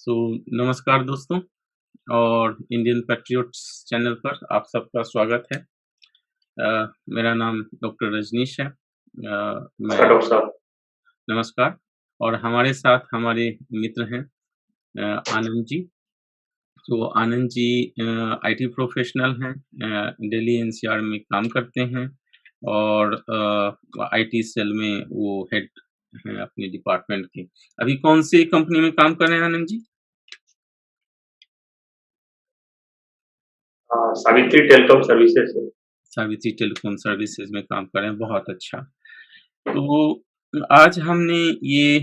सो नमस्कार दोस्तों और इंडियन पैट्रियट्स चैनल पर आप सबका स्वागत है। मेरा नाम डॉक्टर रजनीश है। मैं नमस्कार डॉक्टर साहब। नमस्कार। और हमारे साथ हमारे मित्र हैं आनंद जी। तो आनंद जी आईटी प्रोफेशनल हैं, दिल्ली एनसीआर में काम करते हैं और आईटी सेल में वो हेड हैं अपने डिपार्टमेंट के। अभी कौन सी कंपनी में काम कर रहे हैं आनंद जी? सावित्री टेलीकॉम सर्विसेज से। सावित्री टेलीकॉम सर्विसेज में काम कर रहे हैं, बहुत अच्छा। तो आज हमने ये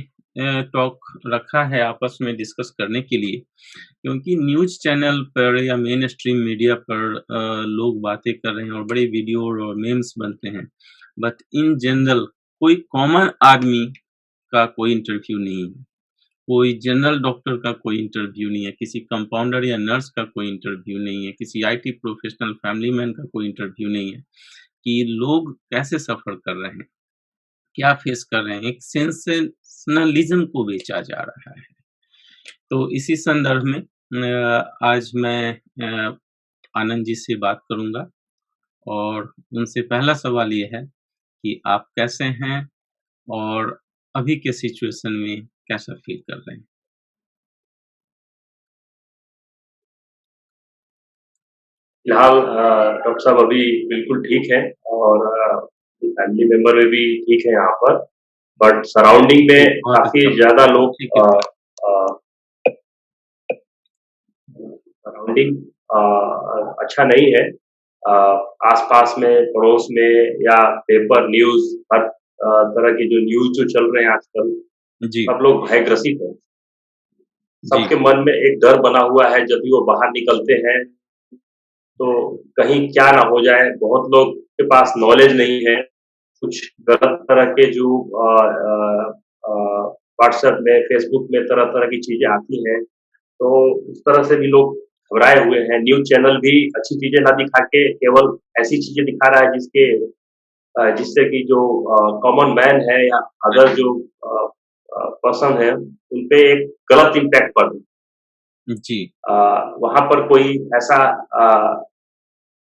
टॉक रखा है आपस में डिस्कस करने के लिए, क्योंकि न्यूज़ चैनल पर या मेन स्ट्रीम मीडिया पर लोग बातें कर रहे हैं और बड़े वीडियो और मीम्स बनते हैं, बट इन जनरल कोई कॉमन आदमी का कोई इंटरव्यू नहीं है, कोई जनरल डॉक्टर का कोई इंटरव्यू नहीं है, किसी कंपाउंडर या नर्स का कोई इंटरव्यू नहीं है, किसी आईटी प्रोफेशनल फैमिली मैन का कोई इंटरव्यू नहीं है कि लोग कैसे सफ़र कर रहे हैं, क्या फेस कर रहे हैं, एक सेंसेशनलिज़्म को बेचा जा रहा है। तो इसी संदर्भ में आज मैं आनंद जी से बात करूँगा और उनसे पहला सवाल ये है कि आप कैसे हैं और अभी के सिचुएशन में कैसा फ़ील कर रहे हैं? फिलहाल डॉक्टर साहब अभी बिल्कुल ठीक है और फैमिली मेंबर में भी ठीक है यहाँ पर, बट सराउंडिंग जी, में बहुत काफ़ी अच्छा, ज़्यादा लोग ठीक है। सराउंडिंग अच्छा नहीं है। अ, आस-पास में, पड़ोस में या पेपर, न्यूज़ हर तरह की जो न्यूज़ जो चल रहे हैं आजकल, जी, सब लोग भयग्रसित हैं। जी। सबके मन में एक डर बना हुआ है जब भी वो बाहर निकलते हैं तो कहीं क्या ना हो जाए। बहुत लोग के पास नॉलेज नहीं है, कुछ गलत तरह के जो व्हाट्सएप में, फेसबुक में तरह-तरह की चीज़ें आती हैं, तो उस तरह से भी लोग घबराए हुए हैं। न्यूज़ चैनल भी अच्छी चीज़ें ना दिखा के केवल ऐसी चीज़ें दिखा रहा है जिससे कि जो कॉमन मैन है या अदर जो पर्सन है, उन पे एक गलत इम्पैक्ट पड़े। जी, अ, वहाँ पर कोई अ,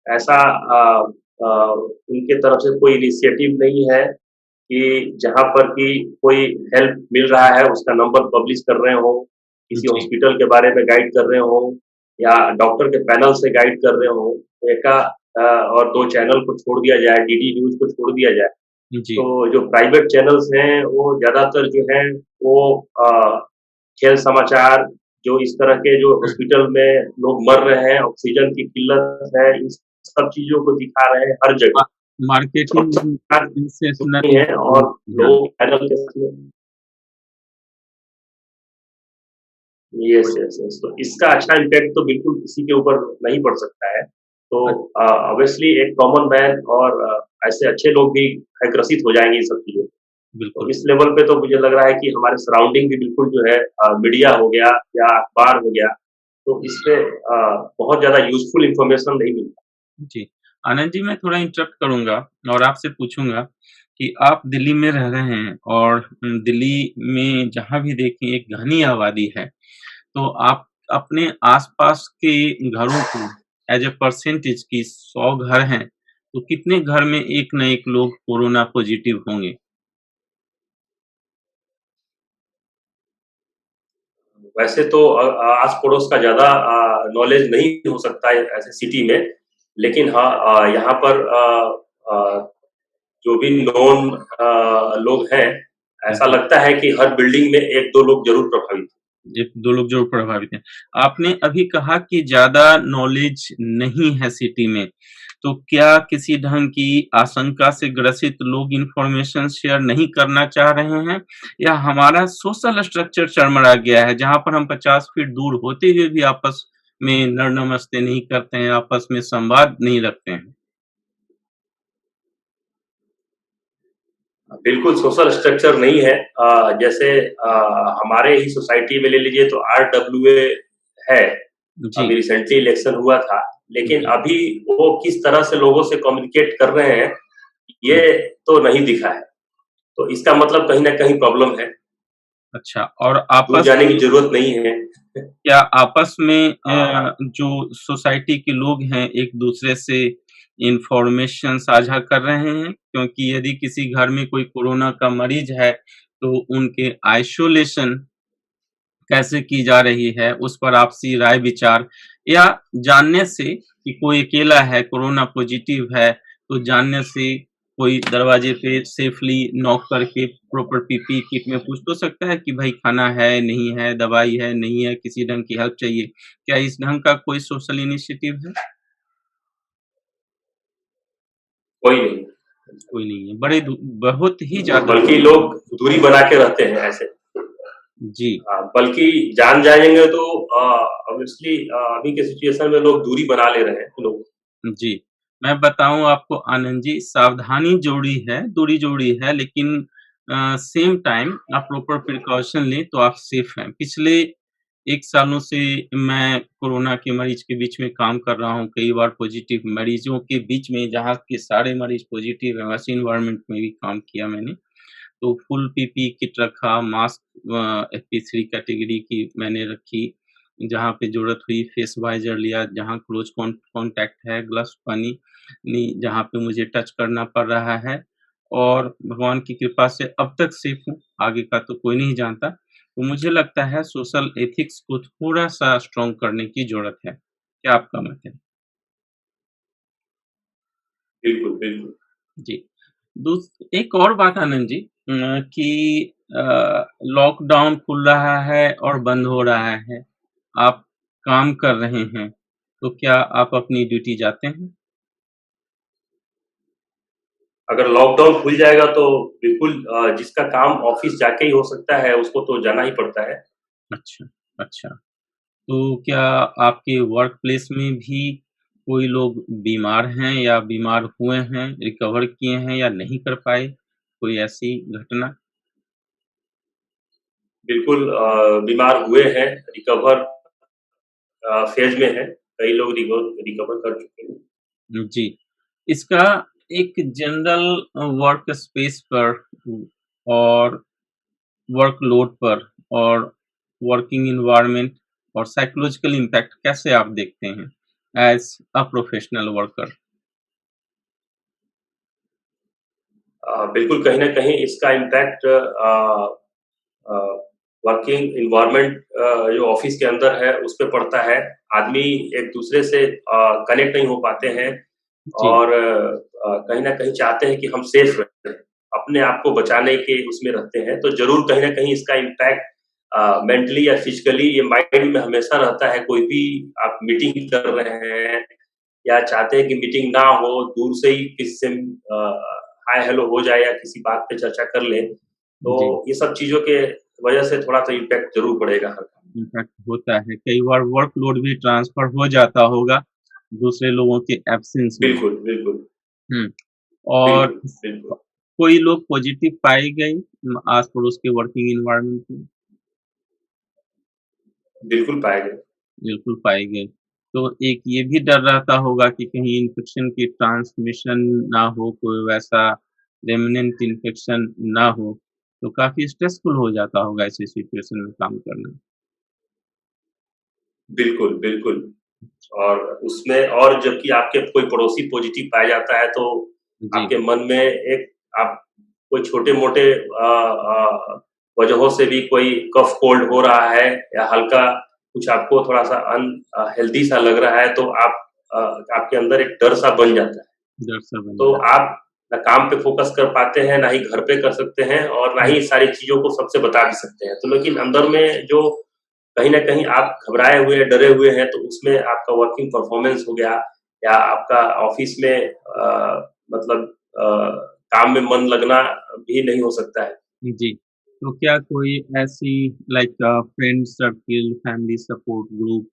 ऐसा उनके तरफ से कोई इनिशिएटिव नहीं है कि जहाँ पर कि कोई हेल्प मिल रहा है, उसका नंबर पब्लिश कर रहे हों, किसी जी, हॉस्पिटल के बारे में गाइड कर रहे हों या डॉक्टर के पैनल से गाइड कर रहे हों। और 2 चैनल को छोड़ दिया जाए, डीडी न्यूज़ को छोड़ दिया जाए। जी। तो जो प्राइवेट चैनल्स हैं, वो ज़्यादातर जो हैं, वो खेल समाचार, जो इस तरह के जो हॉस्पिटल में लोग मर रहे हैं, ऑक्सीजन की किल्लत है, इन सब चीज़ों को दिखा रहे हैं हर मा जगह। मार्केटिंग समाचार नहीं है सेंसेशनलिज़्म और ध्यान। लोग पैदल के यस, यस, यस। तो इसका अच्छा इम्पैक्ट तो बिल्कुल किसी के ऊपर नहीं पड़ सकता है। तो अ, ऑब्वियसली एक कॉमन मैन और ऐसे अच्छे लोग भी ग्रसित हो जाएँगे इन सब चीज़ों से। तो बिल्कुल। इस लेवल पे तो मुझे लग रहा है कि हमारे सराउंडिंग भी बिल्कुल जो है मीडिया हो गया या अखबार हो गया, तो इससे बहुत ज़्यादा यूज़फुल इन्फॉर्मेशन नहीं मिलता। जी। आनंद जी, मैं थोड़ा इंटरप्ट करूँगा और आपसे पूछूँगा कि आप दिल्ली में रह रहे हैं और दिल्ली में जहाँ भी देखें एक घनी आबादी है। तो आप अपने आस-पास के घरों को एज़ अ परसेंटेज कि 100 घर हैं, तो कितने घर में एक ना एक लोग कोरोना पॉज़िटिव होंगे? वैसे तो आस-पड़ोस का ज़्यादा नॉलेज नहीं हो सकता है ऐसे सिटी में, लेकिन हाँ यहाँ पर जो भी नोन लोग हैं, ऐसा जी। लगता है कि हर बिल्डिंग में 1-2 लोग ज़रूर प्रभावित हैं। 1-2 लोग ज़रूर प्रभावित हैं। आपने अभी कहा कि ज़्यादा नॉलेज नहीं है सिटी में, तो क्या किसी ढंग की आशंका से ग्रसित लोग इन्फॉर्मेशन शेयर नहीं करना चाह रहे हैं? या हमारा सोशल स्ट्रक्चर चरमरा गया है, जहाँ पर हम 50 फीट दूर होते हुए भी आपस में नर-नमस्ते नहीं करते हैं, आपस में संवाद नहीं रखते हैं? बिल्कुल सोशल स्ट्रक्चर नहीं है। जैसे हमारे ही सोसाइटी में ले लीजिए तो आरडब्ल्यूए है, जी, अभी रिसेंटली इलेक्शन हुआ था, लेकिन जी, अभी वो किस तरह से लोगों से कम्युनिकेट कर रहे हैं, ये जी, तो नहीं दिखा है। तो इसका मतलब कहीं न कहीं प्रॉब्लम है। अच्छा और दूर आपस जाने की ज़रूरत नहीं है। क्या आपस में हाँ, जो सोसाइटी के लोग हैं एक-दूसरे से इन्फॉर्मेशन साझा कर रहे हैं? क्योंकि यदि किसी घर में कोई कोरोना का मरीज़ है, तो उनके आइसोलेशन कैसे की जा रही है, उस पर आपसी राय विचार या जानने से कि कोई अकेला है, कोरोना पॉज़िटिव है, तो जानने से कोई दरवाजे पे सेफ़ली नॉक करके प्रॉपर पीपीई किट में पूछ तो सकता है कि भाई खाना है, नहीं है, दवाई है, नहीं है, किसी ढंग की हेल्प चाहिए। क्या इस ढंग का कोई सोशल इनिशिएटिव है? कोई नहीं। कोई नहीं है। बड़े बहुत ही ज़्यादा बल्कि लोग दूरी बना के रहते हैं ऐसे। जी। हाँ, बल्कि जान जाएँगे तो ऑब्वियसली अभी के सिचुएशन में लोग दूरी बना ले रहे हैं लोग। जी, मैं बताऊँ आपको आनंद जी सावधानी ज़रूरी है, दूरी ज़रूरी है लेकिन सेम टाइम आप प्रॉपर प्रिकॉशन लें तो आप सेफ हैं। पिछले 1 सालों से मैं कोरोना के मरीज़ के बीच में काम कर रहा हूँ, कई बार पॉज़िटिव मरीज़ों के बीच में जहाँ के सारे मरीज़ पॉज़िटिव हैं, वैसे एनवायरनमेंट में भी काम किया मैंने। तो फुल पीपीई किट रखा, मास्क एफपी3 कैटेगरी की मैंने रखी, जहाँ पे ज़रूरत हुई फेस वाइज़र लिया, जहाँ क्लोज़ कॉन्टैक्ट है, ग्लव्स पानी नी जहाँ पे मुझे टच करना पड़ रहा है और भगवान की कृपा से अब तक सेफ हूँ, आगे का तो कोई नहीं जानता। तो मुझे लगता है सोशल एथिक्स को थोड़ा-सा स्ट्रॉन्ग करने की ज़रूरत है। क्या आपका मत है? बिल्कुल, बिल्कुल। जी। दूस एक और बात आनंद जी कि लॉकडाउन खुल रहा है और बंद हो रहा है। आप काम कर रहे हैं, तो क्या आप अपनी ड्यूटी जाते हैं? अगर लॉकडाउन खुल जाएगा तो बिल्कुल जिसका काम ऑफ़िस जाके ही हो सकता है, उसको तो जाना ही पड़ता है। अच्छा, अच्छा। तो क्या आपके वर्क प्लेस में भी कोई लोग बीमार हैं या बीमार हुए हैं, रिकवर किए हैं या नहीं कर पाए? कोई ऐसी घटना? बिल्कुल बीमार हुए हैं, रिकवर फ़ेज़ में हैं। कई लोग रिकवर कर चुके हैं। जी। इसका एक जनरल वर्क स्पेस पर और वर्कलोड पर और वर्किंग एनवायरनमेंट और साइकोलॉजिकल इम्पैक्ट कैसे आप देखते हैं एज़ अ प्रोफेशनल वर्कर? बिल्कुल कहीं न कहीं इसका इम्पैक्ट अ, वर्किंग एनवायरनमेंट जो ऑफ़िस के अंदर है, उस पे पड़ता है। आदमी एक-दूसरे से कनेक्ट नहीं हो पाते हैं जी, और कहीं न कहीं चाहते हैं कि हम सेफ रहें। अपने आप को बचाने के उसमें रहते हैं, तो ज़रूर कहीं न कहीं इसका इम्पैक्ट मेंटली या फिज़िकली ये माइंड में हमेशा रहता है। कोई भी आप मीटिंग कर रहे हैं या चाहते हैं कि मीटिंग ना हो, दूर से ही किसी से हाय हेलो हो जाए या किसी बात पे चर्चा कर लें, जी, तो ये सब चीज़ों के वजह से थोड़ा-सा इम्पैक्ट ज़रूर पड़ेगा हर काम। इम्पैक्ट होता है। कई बार वर्कलोड भी ट्रांसफ़र हो जाता होगा दूसरे लोगों के एब्सेंस में। बिल्कुल, बिल्कुल, हुँ, और बिल्कुल, बिल्कुल, कोई लोग पॉज़िटिव पाए गए आस-पड़ोस के वर्किंग एनवायरनमेंट में? बिल्कुल पाए गए। बिल्कुल पाए गए। तो एक ये भी डर रहता होगा कि कहीं इन्फेक्शन की ट्रांसमिशन ना हो, कोई वैसा रेमिनेंट इन्फेक्शन ना हो, तो काफ़ी स्ट्रेसफुल हो जाता होगा ऐसी सिचुएशन में काम करना। बिल्कुल, बिल्कुल और उसमें और जबकि आपके कोई पड़ोसी पॉज़िटिव पाया जाता है, तो जी, आपके मन में एक आप कोई छोटे-मोटे वजहों से भी कोई कफ कोल्ड हो रहा है या हल्का कुछ आपको थोड़ा-सा हेल्दी सा लग रहा है, तो अ, आपके अंदर एक डर सा बन जाता है। डर सा बन तो जाता आप ना काम पे फ़ोकस कर पाते हैं, ना ही घर पे कर सकते हैं और ना है। ही सारी चीज़ों को सबसे बता भी सकते हैं। तो लेकिन अंदर में जो कहीं न कहीं आप घबराए हुए हैं, डरे हुए हैं, तो उसमें आपका वर्किंग परफ़ॉर्मेंस हो गया या आपका ऑफ़िस में मतलब काम में मन लगना भी नहीं हो सकता है। जी, तो क्या कोई ऐसी like friend circle, family support group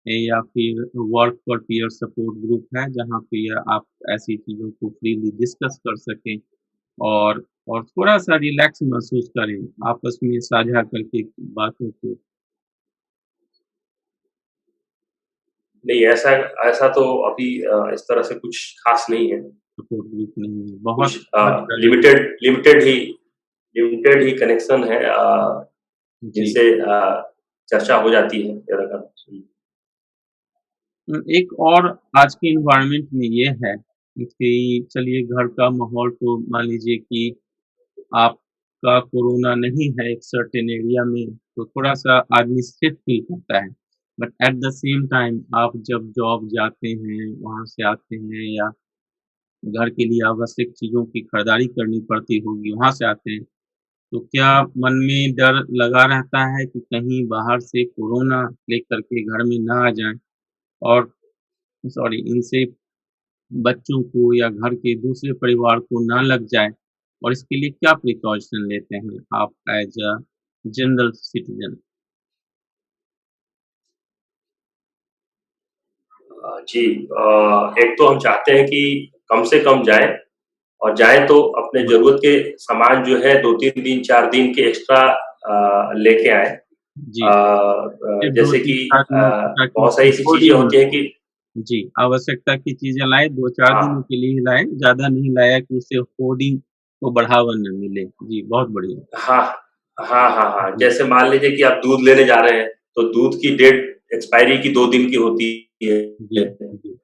या फिर वर्क पर पीयर सपोर्ट ग्रुप है, जहाँ पे आप ऐसी चीज़ों को फ्रीली डिस्कस कर सकें? और थोड़ा-सा रिलैक्स महसूस करें, आपस में साझा करके बातों को नहीं ऐसा ऐसा तो अभी इस तरह से कुछ ख़ास नहीं है। सपोर्ट ग्रुप नहीं है, कुछ बहुत ज़रूरी लिमिटेड लिमिटेड ही कनेक्शन है जी। जिनसे चर्चा हो जाती है ज़्यादातर। एक और आज के एनवायरनमेंट में ये है कि चलिए घर का माहौल तो मान लीजिए कि आपका कोरोना नहीं है एक सर्टेन एरिया में, तो थोड़ा-सा आदमी सेफ फ़ील करता है। But at the same time आप जब जॉब जाते हैं, वहाँ से आते हैं या घर के लिए आवश्यक चीज़ों की खरीदारी करनी पड़ती होगी, वहाँ से आते हैं, तो क्या मन में डर लगा रहता है कि कहीं बाहर से कोरोना लेकर के घर में ना आ जाएँ और सॉरी इनसे बच्चों को या घर के दूसरे परिवार को ना लग जाए और इसके लिए क्या प्रिकॉशन लेते हैं आप एज़ अ जनरल सिटीज़न? जी एक तो हम चाहते हैं कि कम से कम जाएँ और जाएँ तो अपने हाँ, ज़रूरत के सामान जो है 2-3 दिन, 4 दिन के एक्स्ट्रा लेके आएँ। जी, सिर्फ़ जैसे कि 2-3-4 दिनों की ताकि बहुत सारी ऐसी चीज़ें होर्डिंग ना होती हैं हो। कि जी, आवश्यकता की चीज़ें लाएँ, 2-4 दिनों हाँ, के लिए ही लाएँ, ज़्यादा नहीं लाया कि उससे होर्डिंग को बढ़ावा ना मिले। जी, बहुत बढ़िया। हाँ, हाँ, हाँ, हाँ। जी, जैसे मान लीजिए कि आप दूध लेने जा रहे हैं, तो दूध की डेट एक्सपायरी की 2 दिन की होती है। जी, जी,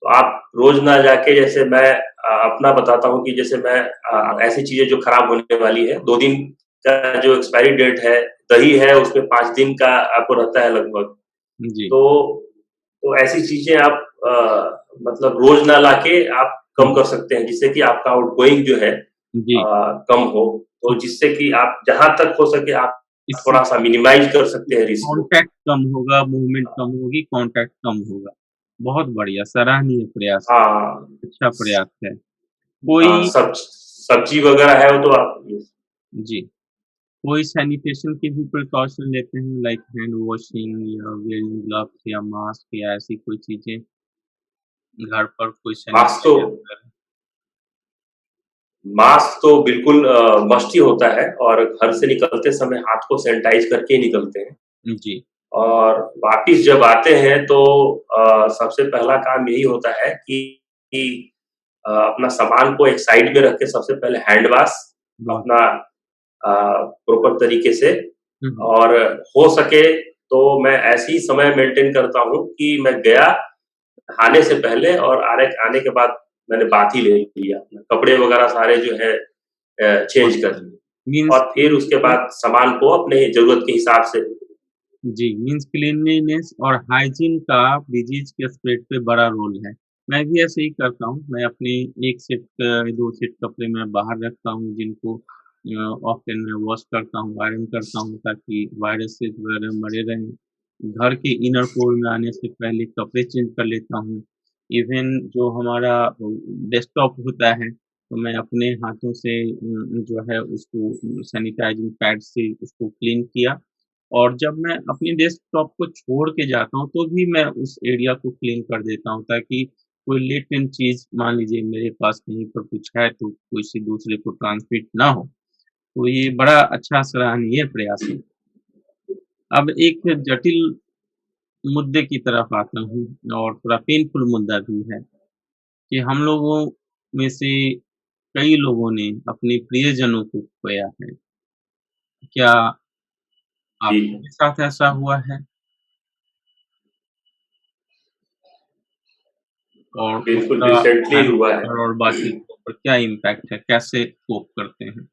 तो आप रोज़ ना जाके जैसे मैं अपना बताता हूँ कि जैसे मैं ऐसी चीज़ें जो खराब होने वाली है, 2 दिन का जो एक्सपायरी डेट है, दही है उसमें 5 दिन का आपको रहता है लगभग। जी, तो ऐसी चीज़ें आप मतलब रोज़ ना लाके आप हुँ, कम कर सकते हैं, जिससे कि आपका आउटगोइंग जो है जी, कम हो। तो तो जिससे कि आप जहाँ तक हो सके आप इससे थोड़ा-सा मिनिमाइज़ कर सकते हैं रिस्क को। कॉन्टैक्ट कम होगा, मूवमेंट कम होगी, कॉन्टैक्ट कम होगा। बहुत बढ़िया, सराहनीय प्रयास, हाँ, अच्छा प्रयास है। कोई सब्ज़ी वग़ैरह है वो तो आप जी, कोई सैनिटेशन की भी प्रिकॉशन लेते हैं लाइक हैंड वॉशिंग या वेयरिंग ग्लव्स या मास्क या ऐसी कोई चीज़ें घर पर कोई मास्क तो सैनिटाइज़र वगैरह? मास्क तो बिल्कुल मस्ट ही होता है और घर से निकलते समय हाथ को सैनिटाइज़ करके ही निकलते हैं। जी, और वापिस जब आते हैं तो सबसे पहला काम यही होता है कि अपना सामान को एक साइड में रख के सबसे पहले हैंड वॉश बहुत अपना प्रॉपर तरीके से हुँ, हुँ। और हो सके तो मैं ऐसे ही समय मेंटेन करता हूँ कि मैं गया, नहाने से पहले और आने के बाद मैंने बाथ ही ले लिया। अपना कपड़े वगैरह सारे जो है बहुत चेंज कर बढ़िया। लिए मीन्स और फिर उसके क्लीनलीनेस बाद सामान को अपने ज़रूरत के हिसाब से जी, मीन्स क्लीनलीनेस और हाइजीन का डिजीज़ के स्प्रेड पे बड़ा रोल है। मैं भी ऐसे ही करता हूँ, मैं अपनी 1 सेट 2 सेट कपड़े मैं बाहर रखता हूँ जिनको ऑफ़्टन मैं वॉश करता हूँ, आयरन करता हूँ ताकि वायरसेस वगैरह मरे रहें। घर के इनर कोर में आने से पहले कपड़े चेंज कर लेता हूँ। इवन जो हमारा डेस्कटॉप होता है, तो मैं अपने हाथों से जो है उसको सैनिटाइजिंग पैड से उसको क्लीन किया और जब मैं अपनी डेस्कटॉप को छोड़ के जाता हूँ, तो भी मैं उस एरिया को क्लीन कर देता हूँ ताकि कोई लेटेंट चीज़ मान लीजिए मेरे पास कहीं पर कुछ है तो किसी दूसरे को ट्रांसमिट ना हो। तो ये बड़ा अच्छा सराहनीय प्रयास है। अब एक जटिल मुद्दे की तरफ आता हूँ और थोड़ा पेनफुल मुद्दा भी है कि हम लोगों में से कई लोगों ने अपने प्रियजनों को खोया है। क्या जी, आपके साथ ऐसा हुआ है? और बिल्कुल उसका रिसेंटली फैमिली हुआ है। पर और बाकी लोगों पर क्या इम्पैक्ट है? कैसे कोप करते हैं?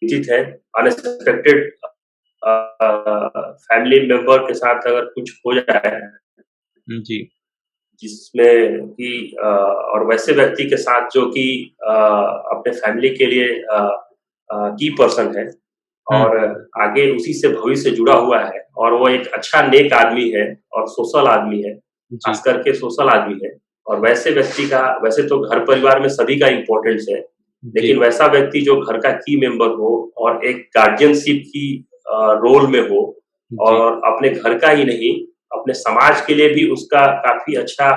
उचित है, अनएक्सपेक्टेड फैमिली मेंबर के साथ अगर कुछ हो जाए, जी, जिसमें कि और वैसे व्यक्ति के साथ जो कि अपने फैमिली के लिए की पर्सन है हुँ, और आगे उसी से भविष्य जुड़ा हुआ है और वो एक अच्छा नेक आदमी है और सोशल आदमी है, जी, खास करके सोशल आदमी है और वैसे व्यक्ति का वैसे तो घर परिवार में सभी का इम्पोर्टेंस है, जी, लेकिन वैसा व्यक्ति जो घर का की मेंबर हो और एक गार्डियनशिप की रोल में हो जी, और अपने घर का ही नहीं, अपने समाज के लिए भी उसका काफ़ी अच्छा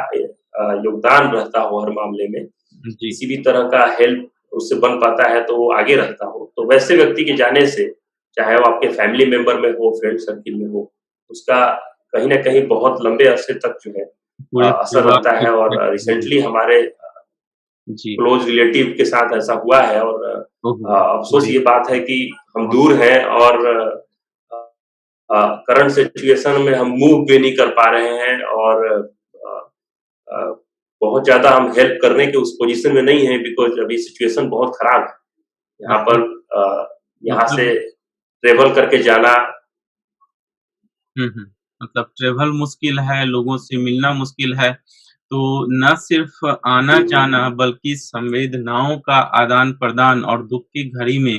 योगदान रहता हो हर मामले में, जी, किसी भी तरह का हेल्प उससे बन पाता है तो वो आगे रहता हो। तो वैसे व्यक्ति के जाने से, चाहे वो आपके फैमिली मेंबर में हो, फ्रेंड सर्किल में हो, उसका कहीं न कहीं बहुत लंबे अरसे तक जो है पूरे असर परिवार रहता पे है इम्पैक्ट और भी रिसेंटली होगा। हमारे जी। क्लोज़ रिलेटिव के साथ ऐसा हुआ है और ओहो! अफ़सोस बड़ी ये बात है कि हम बहुत दूर हैं और करंट सिचुएशन में हम मूव भी नहीं कर पा रहे हैं और अ, बहुत ज़्यादा हम हेल्प करने के उस पोज़ीशन में नहीं हैं बिकॉज़ अभी सिचुएशन बहुत खराब है। यहाँ मतलब पर यहाँ से मतलब ट्रैवल करके जाना हुँ, हुँ। मतलब ट्रैवल मुश्किल है, लोगों से मिलना मुश्किल है, तो ना सिर्फ़ बिल्कुल, आना-जाना बल्कि संवेदनाओं का आदान-प्रदान और दुःख की घड़ी में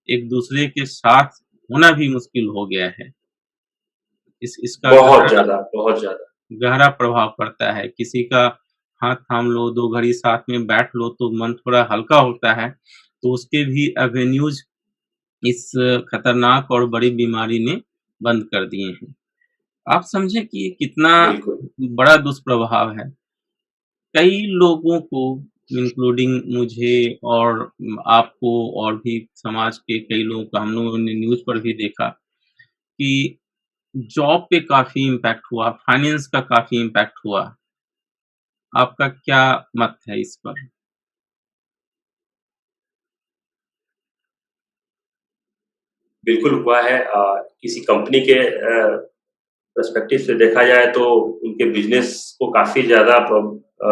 एक-दूसरे के साथ होना भी मुश्किल हो गया है। इसका बहुत ज़्यादा। गहरा प्रभाव पड़ता है। किसी का हाथ थाम लो, 2 घड़ी साथ में बैठ लो तो मन थोड़ा हल्का होता है, तो उसके भी एवेन्यूज़ इस खतरनाक और बड़ी बीमारी ने बंद कर दिए हैं। आप समझें कि ये कितना बिल्कुल, बड़ा दुष्प्रभाव है। कई लोगों को इंक्लूडिंग मुझे और आपको और भी समाज के कई लोगों को हम लोगों ने न्यूज़ पर भी देखा कि जॉब पे काफ़ी इम्पैक्ट हुआ, फाइनेंस का काफ़ी इम्पैक्ट हुआ। आपका क्या मत है इस पर? बिल्कुल हुआ है किसी कंपनी के पर्सपेक्टिव से देखा जाए तो उनके बिज़नेस को काफ़ी ज़्यादा अ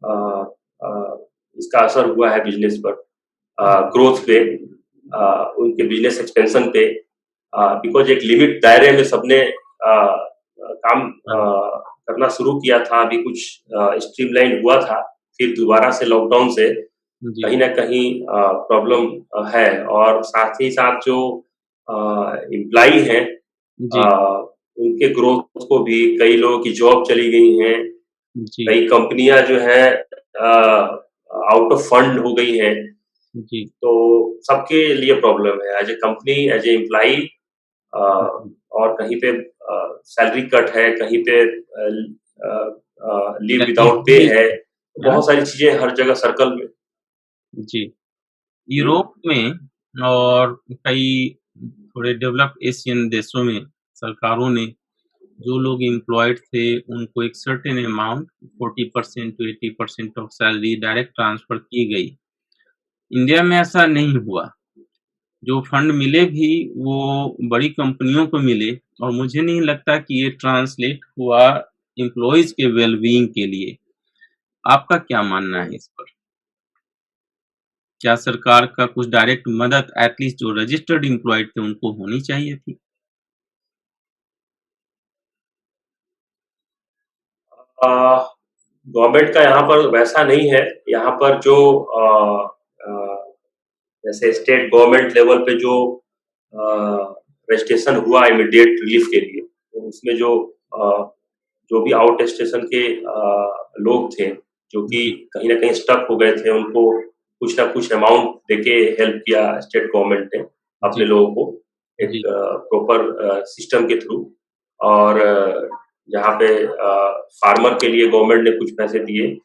अ इसका असर हुआ है बिज़नेस पर ग्रोथ पे उनके बिज़नेस एक्सपेंशन पे बिकॉज़ एक लिमिट दायरे में सबने काम हाँ, करना शुरू किया था, अभी कुछ स्ट्रीमलाइन हुआ था, फिर दोबारा से लॉकडाउन से जी, कहीं न कहीं प्रॉब्लम है और साथ ही साथ जो एम्प्लॉयी हैं जी, उनके ग्रोथ को भी कई लोगों की जॉब चली गई हैं, जी, कई कंपनियाँ जो है आउट ऑफ फंड हो गई हैं, जी, तो सबके लिए प्रॉब्लम है as a company, as a employee uh, जी। और कहीं पे सैलरी कट है, कहीं पे लीव विदाउट पे लाइवलीहुड है, है ना? बहुत सारी चीज़ें हर जगह सर्कल में जी। हुँ, यूरोप में और कई थोड़े डेवलप्ड एशियन देशों में सरकारों ने जो लोग एम्प्लॉयड थे उनको एक certain amount 40% to 80% of salary direct transfer की गई। इंडिया में ऐसा नहीं हुआ। जो फंड मिले भी वो बड़ी कंपनियों को मिले और मुझे नहीं लगता कि ये ट्रांसलेट हुआ एम्प्लॉइज़ के वेल-बीइंग के लिए। आपका क्या मानना है इस पर? क्या सरकार का कुछ डायरेक्ट मदद एट लीस्ट जो रजिस्टर्ड एम्प्लॉयड थे उनको होनी चाहिए थी? अ, गवर्नमेंट का यहाँ पर वैसा नहीं है, यहाँ पर जो अ, जैसे स्टेट गवर्नमेंट लेवल पे जो रजिस्ट्रेशन हुआ इमीडिएट रिलीफ के लिए, तो उसमें जो भी आउट स्टेशन के लोग थे, जो कि जी, कहीं न कहीं स्टक हो गए थे, उनको कुछ न कुछ अमाउंट देके हेल्प किया स्टेट गवर्नमेंट ने जी, अपने लोगों को एक जी। प्रॉपर सिस्टम के थ्रू और जहाँ पे फार्मर के लिए गवर्नमेंट ने कुछ पैसे दिए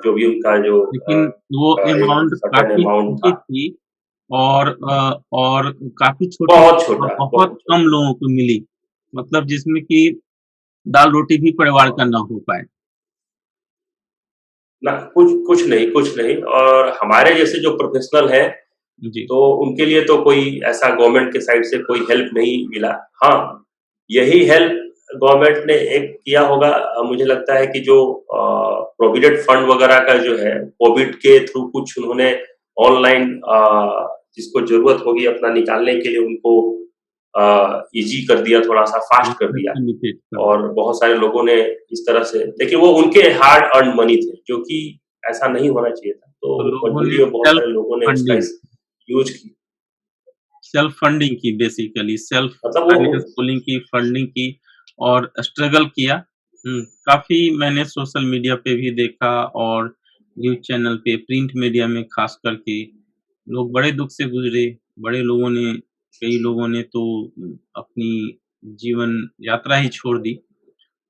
जो भी उनका जो लेकिन वो एक अमाउंट सर्टेन काफ़ी अमाउंट छोटी था, थी और काफ़ी छोटी बहुत थी और छोटा, बहुत बहुत कम छोटा। लोगों को मिली। मतलब जिसमें कि दाल-रोटी भी परिवार का हाँ। ना हो पाए। ना कुछ नहीं और हमारे जैसे जो प्रोफ़ेशनल हैं, जी, तो उनके लिए तो कोई ऐसा गवर्नमेंट के साइड से कोई हेल्प नहीं मिला। हाँ, यही हेल्प गवर्नमेंट ने एक किया होगा मुझे लगता है कि जो प्रोविडेंट फंड वगैरह का जो है, कोविड के थ्रू कुछ उन्होंने ऑनलाइन जिसको ज़रूरत होगी अपना निकालने के लिए उनको ईज़ी कर दिया, थोड़ा-सा वो फ़ास्ट कर दिया। फैसिलिटेट कर दी। और बहुत सारे लोगों ने इस तरह से देखिए वो उनके हार्ड अर्न्ड मनी थे, जो कि ऐसा नहीं होना चाहिए था। तो तो लोगों मजबूरी ने में बहुत सेल्फ सारे लोगों ने उसका फंडिंग इस यूज़ की सेल्फ फंडिंग की बेसिकली सेल्फ मतलब वो फाइनेंस पूलिंग की, फंडिंग की और स्ट्रगल किया। काफ़ी मैंने सोशल मीडिया पे भी देखा और न्यूज़ चैनल पे, प्रिंट मीडिया में ख़ास करके लोग बड़े दुःख से गुज़रे। बड़े लोगों ने कई लोगों ने तो अपनी जीवन यात्रा ही छोड़ दी।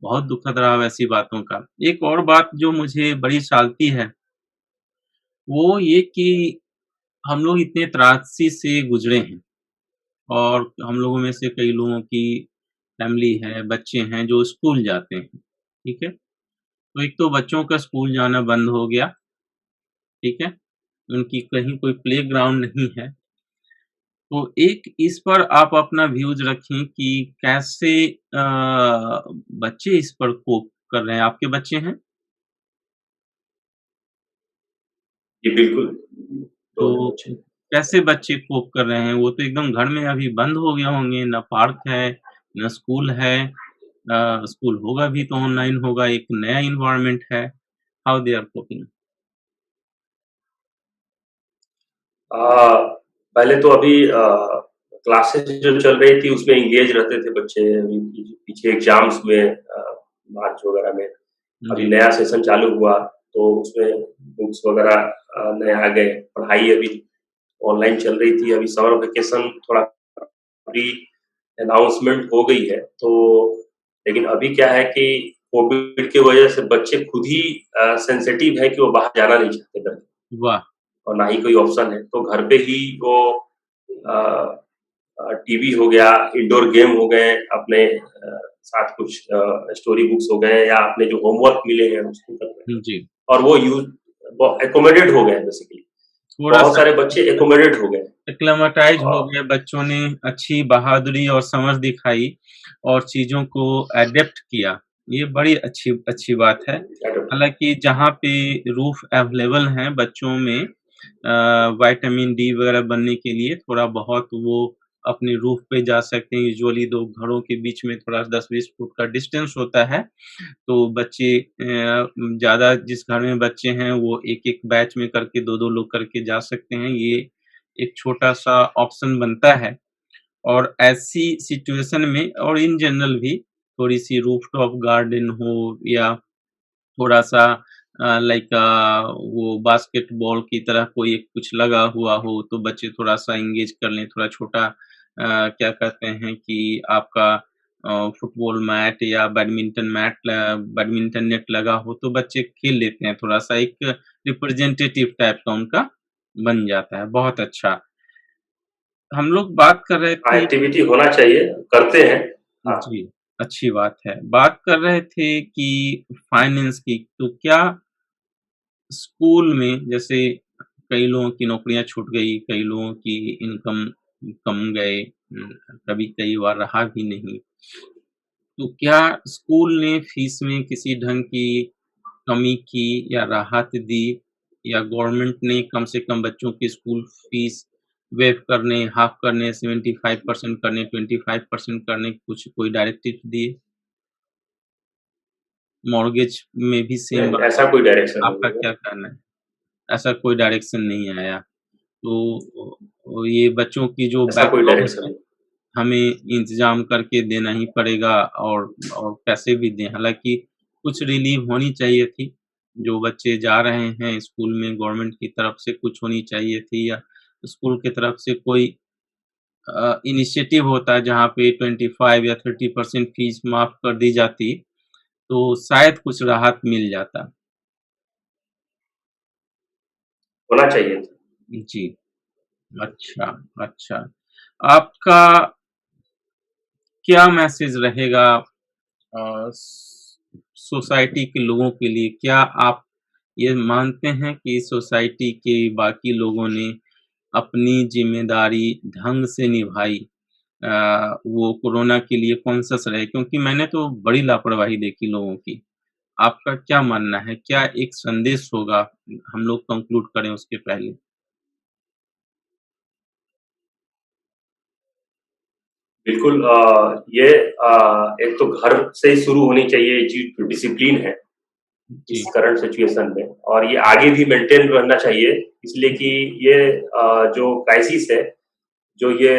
बहुत दुखद रहा वैसी बातों का। एक और बात जो मुझे बड़ी सालती है, वो ये कि हम लोग इतने त्रासदी से गुज़रे हैं और हम लोगों में से कई लोगों की फैमिली है, बच्चे हैं जो स्कूल जाते हैं, ठीक है? तो एक तो बच्चों का स्कूल जाना बंद हो गया ठीक है? उनकी कहीं कोई प्लेग्राउंड नहीं है। तो एक इस पर आप अपना व्यूज़ रखें कि कैसे बच्चे इस पर कोप कर रहे हैं। आपके बच्चे हैं? जी, बिल्कुल। 2 हैं तो बच्चे। कैसे बच्चे कोप कर रहे हैं? वो तो एकदम घर में अभी बंद हो गए होंगे, ना पार्क है, ना स्कूल है। स्कूल होगा भी तो ऑनलाइन होगा, एक नया एनवायरनमेंट है। How they are coping? Uh, पहले तो अभी क्लासेस जो चल रही थी उसमें एंगेज रहते थे बच्चे। अभी पीछे एग्ज़ाम्स हुए मार्च वगैरह में। अभी जी, नया सेशन चालू हुआ तो उसमें बुक्स वगैरह नए आ गए। पढ़ाई अभी ऑनलाइन चल रही थी। अभी समर वेकेशन थोड़ा प्री अनाउंसमेंट हो गई है। तो लेकिन अभी क्या है कि कोविड की वजह से बच्चे खुद ही सेंसिटिव है कि वो बाहर जाना नहीं चाहते घर से। वाह! और ना ही कोई ऑप्शन है। तो घर पे ही वो अ टीवी हो गया, इंडोर गेम हो गए, अपने साथ कुछ स्टोरी बुक्स हो गए या अपने जो होमवर्क मिले हैं उसको कर रहे हैं। जी, और वो एक्कोमोडेट हो गए हैं बेसिकली। बहुत थोड़ा-सा सारे बच्चे एक्कोमोडेट हो गए हैं। एक्लेमेटाइज़ हो और गए, बच्चों ने अच्छी बहादुरी और समझ दिखाई और चीज़ों को एडॉप्ट किया। ये बड़ी अच्छी अच्छी बात है। हालाँकि जहाँ पे रूफ़ अवेलेबल हैं बच्चों में विटामिन डी वगैरह बनने के लिए थोड़ा बहुत वो अपने रूफ़ पे जा सकते हैं। यूजुअली 2 घरों के बीच में थोड़ा 10-20 फुट का डिस्टेंस होता है। तो बच्चे ज़्यादा जिस घर में बच्चे हैं वो एक-एक बैच में करके 2-2 लोग करके जा सकते हैं। ये एक छोटा-सा ऑप्शन बनता है और ऐसी सिचुएशन में और इन जनरल भी थोड़ी-सी रूफटॉप गार्डन हो या थोड़ा-सा लाइक वो बास्केटबॉल की तरह कोई एक कुछ लगा हुआ हो, तो बच्चे थोड़ा-सा एंगेज कर लें, थोड़ा छोटा क्या कहते हैं कि आपका फुटबॉल मैट या बैडमिंटन नेट लगा हो, तो बच्चे खेल लेते हैं थोड़ा-सा एक रिप्रेजेंटेटिव टाइप का उनका बन जाता है, बहुत अच्छा। हम लोग बात कर रहे हाँ, थे एक्टिविटी होना चाहिए, करते हैं। हाँ, जी, अच्छी बात है। बात कर रहे थे कि फाइनेंस की, तो क्या स्कूल में जैसे कई लोगों की नौकरियाँ छूट गई, कई लोगों की इनकम कम गए, कभी कई बार रहा भी नहीं। तो क्या स्कूल ने फीस में किसी ढंग की कमी की या राहत दी या गवर्नमेंट ने कम से कम बच्चों की स्कूल फीस वेव करने, हाफ़ करने, 75% करने, 25% करने कुछ कोई डायरेक्टिव दिए? मॉर्गेज में भी सेम नहीं बात ऐसा कोई डायरेक्शन आपका नहीं है। क्या कहना है? ऐसा कोई डायरेक्शन नहीं आया। तो ये बच्चों की जो ऐसा कोई बैकलॉग डायरेक्शन है, नहीं। हमें इंतज़ाम करके देना ही पड़ेगा और कैसे भी दें। हालाँकि कुछ रिलीफ़ होनी चाहिए थी, जो बच्चे जा रहे हैं स्कूल में गवर्नमेंट की तरफ से कुछ होनी चाहिए थी या स्कूल की तरफ से कोई इनिशिएटिव होता जहाँ पे 25 या 30% फ़ीस माफ़ कर दी जाती, तो शायद कुछ राहत मिल जाता। होना चाहिए था। जी, अच्छा, अच्छा। आपका क्या मैसेज रहेगा स सोसाइटी के लोगों के लिए? क्या आप ये मानते हैं कि सोसाइटी के बाकी लोगों ने अपनी ज़िम्मेदारी ढंग से निभाई? वो कोरोना के लिए कॉन्शियस रहे? क्योंकि मैंने तो बड़ी लापरवाही देखी लोगों की। आपका क्या मानना है? क्या एक संदेश होगा? हम लोग कंक्लूड करें उसके पहले। बिल्कुल ये एक तो घर से ही शुरू होनी चाहिए ये चीज़ जो डिसिप्लिन है, इस जी, करंट सिचुएशन में और ये आगे भी मेंटेन रहना चाहिए इसलिए कि ये जो क्राइसिस है, जो ये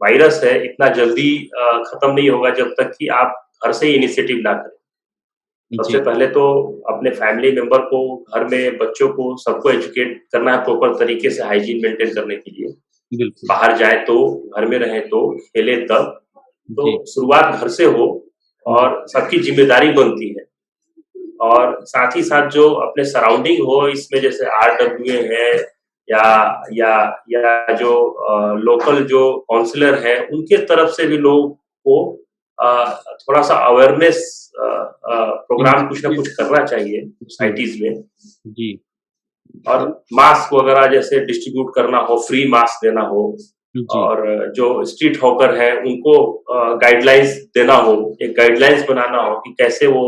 वायरस है इतना जल्दी खत्म नहीं होगा जब तक कि आप घर से ही इनिशिएटिव ना करें। सबसे जी, पहले तो अपने फैमिली मेंबर को, घर में बच्चों को, सबको एजुकेट करना है प्रॉपर तरीके से हाइजीन मेंटेन करने के लिए। बिल्कुल। बाहर जाए तो, घर में रहें तो, खेले तब। तो जी, शुरुआत घर से हो जी, और सबकी ज़िम्मेदारी बनती है और साथ ही साथ जो अपने सराउंडिंग हो इसमें जैसे आरडब्ल्यूए है या या या जो लोकल जो काउंसलर है, उनके तरफ से भी लोग को थोड़ा-सा अवेयरनेस प्रोग्राम कुछ ना इनिशिएटिव कुछ करना चाहिए जी, सोसाइटीज़ में। जी। और मास्क वगैरह जैसे डिस्ट्रीब्यूट करना हो, फ्री मास्क देना हो, जी, और जो स्ट्रीट हॉकर हैं उनको गाइडलाइंस देना हो, एक गाइडलाइंस बनाना हो कि कैसे वो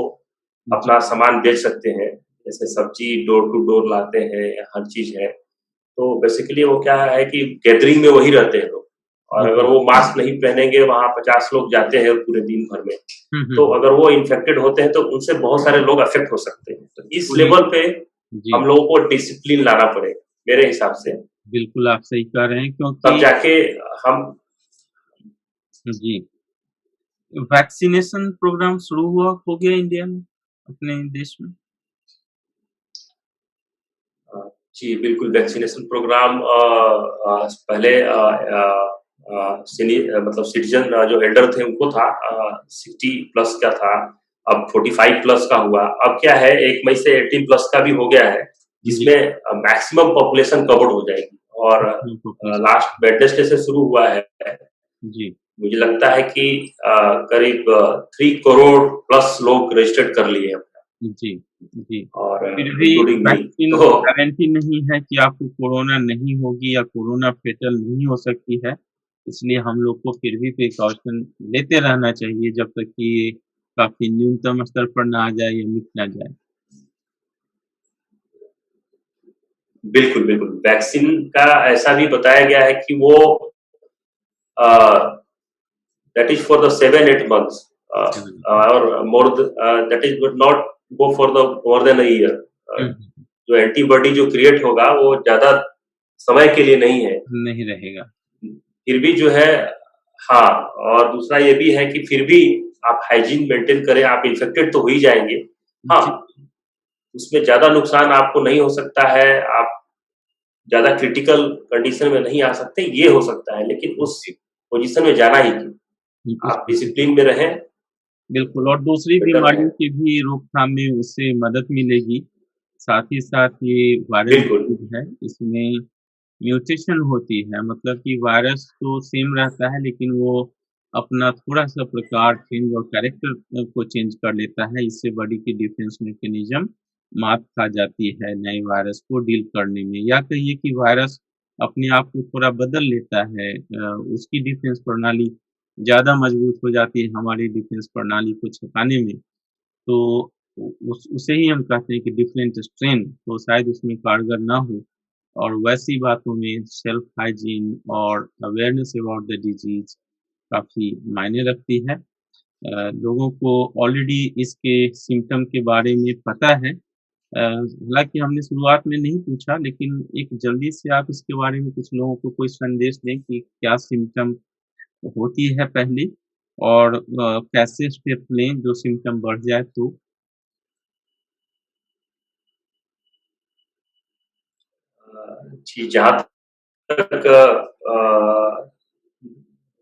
जी, अपना सामान बेच सकते हैं। जैसे सब्जी डोर टू डोर लाते हैं, हर चीज़ है। तो बेसिकली वो क्या है कि गैदरिंग में वही रहते हैं लोग, और अगर जी। वो मास्क नहीं पहनेंगे, वहाँ 50 लोग जाते हैं पूरे दिन भर में, हुँ, हुँ, तो हुँ। अगर वो इन्फेक्टेड होते हैं तो उनसे बहुत सारे लोग अफ़ेक्ट हो सकते हैं। तो इस बिल्कुल, लेवल पे जी, हम लोगों को डिसिप्लिन लाना पड़ेगा, मेरे हिसाब से। बिल्कुल आप सही कह रहे हैं तब क्योंकि जाके हम जी, वैक्सीनेशन प्रोग्राम शुरू हुआ हो गया इंडिया में, अपने देश में? अ, जी, बिल्कुल वैक्सीनेशन प्रोग्राम पहले मतलब सिटीज़न जो एल्डर थे उनको था, 60 प्लस का था, अब 45 प्लस का हुआ। अब क्या है 1 मई से 18 प्लस का भी हो गया है, जी, जिसमें मैक्सिमम पॉपुलेशन कवर्ड हो जाएगी, और मैक्सिमम पॉपुलेशन लास्ट वेडनेसडे से शुरू हुआ है। जी, मुझे लगता है कि करीब 3 करोड़ प्लस लोग रजिस्टर्ड कर लिए हैं, जी, जी। और फिर भी इंक्लूडिंग मी। वैक्सीन तो गारंटी नहीं है कि आपको कोरोना नहीं होगी या कोरोना फेटल नहीं हो सकती है। इसलिए हम लोग को फिर भी प्रिकॉशन लेते रहना चाहिए जब तक कि ये काफ़ी न्यूनतम स्तर पर ना आ जाए या मिट ना जाए। बिल्कुल, बिल्कुल। वैक्सीन का ऐसा भी बताया गया है कि वो uh, that is for the 7-8 months, और that is but not go for the more than a year. हुँ, हुँ, जो एंटीबॉडी जो क्रिएट होगा वो ज़्यादा समय के लिए नहीं है। नहीं रहेगा। फिर भी जो है, हाँ, और दूसरा ये भी है कि फिर भी आप हाइजीन मेंटेन करें, आप इन्फेक्टेड तो हो ही जाएँगे। हाँ, जी, उसमें ज़्यादा नुकसान आपको नहीं हो सकता है, आप ज़्यादा क्रिटिकल कंडीशन में नहीं आ सकते, ये हो सकता है, लेकिन उस जी, पोज़ीशन में जाना ही क्यों? उस आप डिसिप्लिन में रहें, बिल्कुल और दूसरी बेटर बीमारियों रहें। की भी रोकथाम में उससे मदद मिलेगी। साथ ही साथ ये वायरल बिल्कुल, डिसीज़ है, इसमें म्यूटेशन होती है मतलब कि वायरस तो सेम रहता है लेकिन वो अपना थोड़ा-सा प्रकार चेंज और कैरेक्टर को चेंज कर लेता है। इससे बॉडी की डिफेंस मैकेनिज़्म मात खा जाती है नए वायरस को डील करने में या कहिए कि वायरस अपने आप को थोड़ा बदल लेता है उसकी डिफेंस प्रणाली ज़्यादा मजबूत हो जाती है हमारी डिफेंस प्रणाली को छुपाने में। तो उ उस उसे ही हम कहते हैं कि डिफरेंट स्ट्रेन तो शायद उसमें कारगर ना हो और वैसी बातों में सेल्फ हाइजीन और अवेयरनेस अबाउट द डिजीज़ काफ़ी मायने रखती है। लोगों को ऑलरेडी इसके सिम्पटम के बारे में पता है। हालाँकि हमने शुरुआत में नहीं पूछा लेकिन एक जल्दी से आप इसके बारे में कुछ लोगों को कोई संदेश दें कि क्या सिम्पटम होती है पहले और कैसे स्टेप लें जो सिम्पटम बढ़ जाए तो? जी, जहाँ तक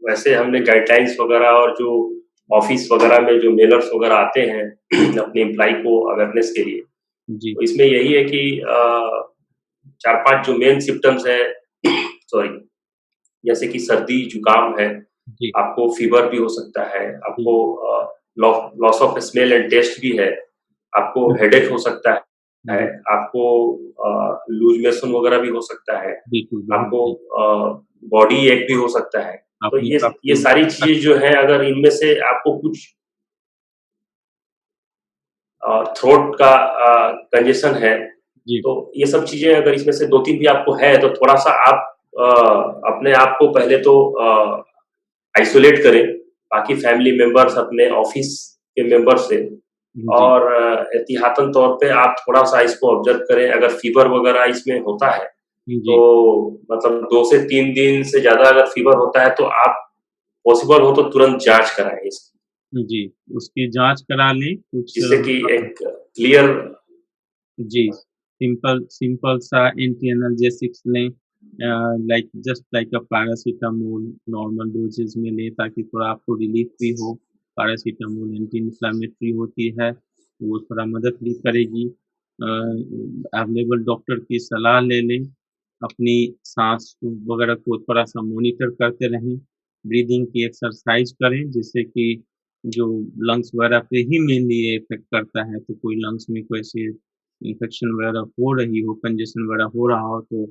वैसे हमने गाइडलाइंस वगैरह और जो ऑफ़िस वगैरह में जो मेलर्स वगैरह आते हैं अपने एम्प्लॉयी को अवेयरनेस के लिए, जी, तो इसमें यही है कि 4-5 जो मेन सिम्पटम्स हैं सॉरी, जैसे कि सर्दी, जुकाम है, जी, आपको फ़ीवर भी हो सकता है, जी। आपको loss of smell and taste भी है, आपको हुँ, हेडेक हो सकता है, जी, आपको लूज़ मोशन वगैरह भी हो सकता है, बिल्कुल, बहुत आपको सही। बॉडी एक भी हो सकता है। तो आपने ये काफ़ी सारी अच्छा चीज़ें जो हैं, अगर इनमें से आपको कुछ थ्रोट का कंजेशन है, जी, तो ये सब चीज़ें अगर इसमें से 2-3 भी आपको है, तो थोड़ा-सा आप अपने आप को पहले तो आइसोलेट करें, बाकी फैमिली मेंबर्स अपने ऑफ़िस के मेंबर से, जी, और एहतियातन तौर पे आप थोड़ा-सा इसको ऑब्ज़र्व करें। अगर फ़ीवर वगैरह इसमें होता है, जी, तो मतलब 2 से 3 दिन से ज़्यादा अगर फ़ीवर होता है, तो आप पॉसिबल हो तो तुरंत जाँच कराएँ इसकी, जी, उसकी जाँच करा लें, कुछ जिससे कि एक क्लियर। जी, सिंपल सिंपल सा एंटी एनाल्जेसिक्स लें लाइक जस्ट लाइक अ पैरासिटामोल नॉर्मल डोजेज़ में लें ताकि थोड़ा आपको रिलीफ़ भी हो। पैरासिटामोल एंटी इन्फ्लेमेटरी होती है, वो थोड़ा मदद भी करेगी। अवेलेबल डॉक्टर की सलाह ले लें, अपनी साँस वगैरह को थोड़ा-सा मॉनिटर करते रहें, ब्रीदिंग की एक्सरसाइज़ करें जिससे कि जो लंग्स वगैरह पे ही मेनली ये इफ़ेक्ट करता है, तो कोई लंग्स में कोई ऐसे इन्फेक्शन वगैरह हो रही हो, कंजेशन वगैरह हो रहा हो तो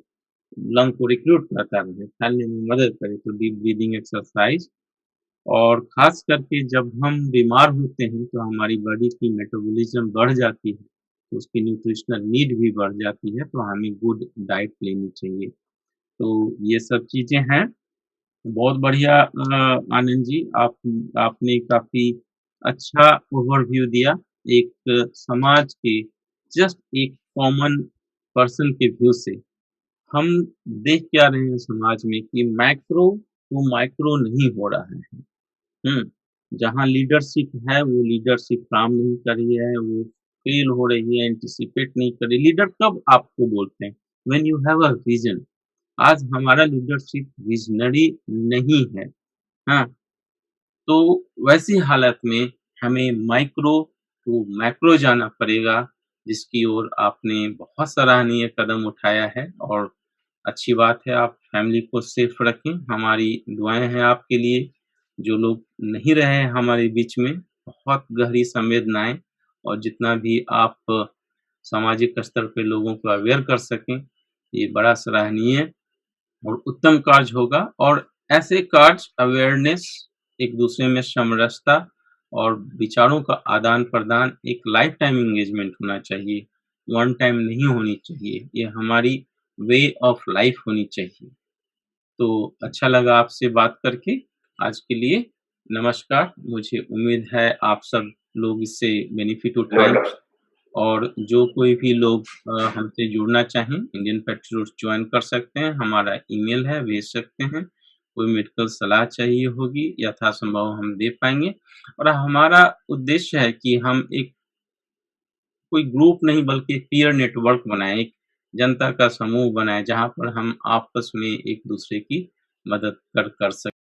लंग को रिक्रूट करता रहे, फैलने में मदद करे। तो डीप ब्रीदिंग एक्सरसाइज और ख़ास करके जब हम बीमार होते हैं तो हमारी बॉडी की मेटाबॉलिज़्म बढ़ जाती है, तो उसकी न्यूट्रिशनल नीड भी बढ़ जाती है, तो हमें गुड डाइट लेनी चाहिए। तो ये सब चीज़ें हैं। बहुत बढ़िया आनंद जी, आपने काफ़ी अच्छा ओवरव्यू दिया। एक समाज के जस्ट एक कॉमन पर्सन के व्यू से। हम देख क्या रहे हैं समाज में कि मैक्रो टू माइक्रो नहीं हो रहा है। हुँ, जहाँ लीडरशिप है वो लीडरशिप काम नहीं कर रही है, वो फ़ेल हो रही है, एंटीसिपेट नहीं कर रही। लीडर कब आपको बोलते हैं? When you have a vision. आज हमारा लीडरशिप विज़नरी नहीं है। हाँ, तो वैसी हालत में हमें माइक्रो टू मैक्रो जाना पड़ेगा, जिसकी ओर आपने बहुत सराहनीय कदम उठाया है और अच्छी बात है आप फैमिली को सेफ रखें। हमारी दुआएँ हैं आपके लिए। जो लोग नहीं रहे हैं हमारे बीच में, बहुत गहरी संवेदनाएँ और जितना भी आप सामाजिक स्तर पे लोगों को अवेयर कर सकें, ये बड़ा सराहनीय और उत्तम कार्य होगा और ऐसे कार्य अवेयरनेस एक-दूसरे में समरसता और विचारों का आदान-प्रदान एक लाइफ टाइम एंगेजमेंट होना चाहिए, वन टाइम नहीं होनी चाहिए। ये हमारी वे ऑफ लाइफ होनी चाहिए। तो अच्छा लगा आपसे बात करके। आज के लिए नमस्कार। मुझे उम्मीद है आप सब लोग इससे बेनिफिट उठाएँगे और जो कोई भी लोग हमसे जुड़ना चाहें, इंडियन पेट्रियोट्स जॉइन कर सकते हैं। हमारा ईमेल है, भेज सकते हैं। कोई मेडिकल सलाह चाहिए होगी, यथासंभव हम दे पाएँगे और हमारा उद्देश्य है कि हम एक कोई ग्रुप नहीं बल्कि एक पीयर नेटवर्क बनाएँ, एक जनता का समूह बनाएँ, जहाँ पर हम आपस में एक-दूसरे की मदद कर सकें।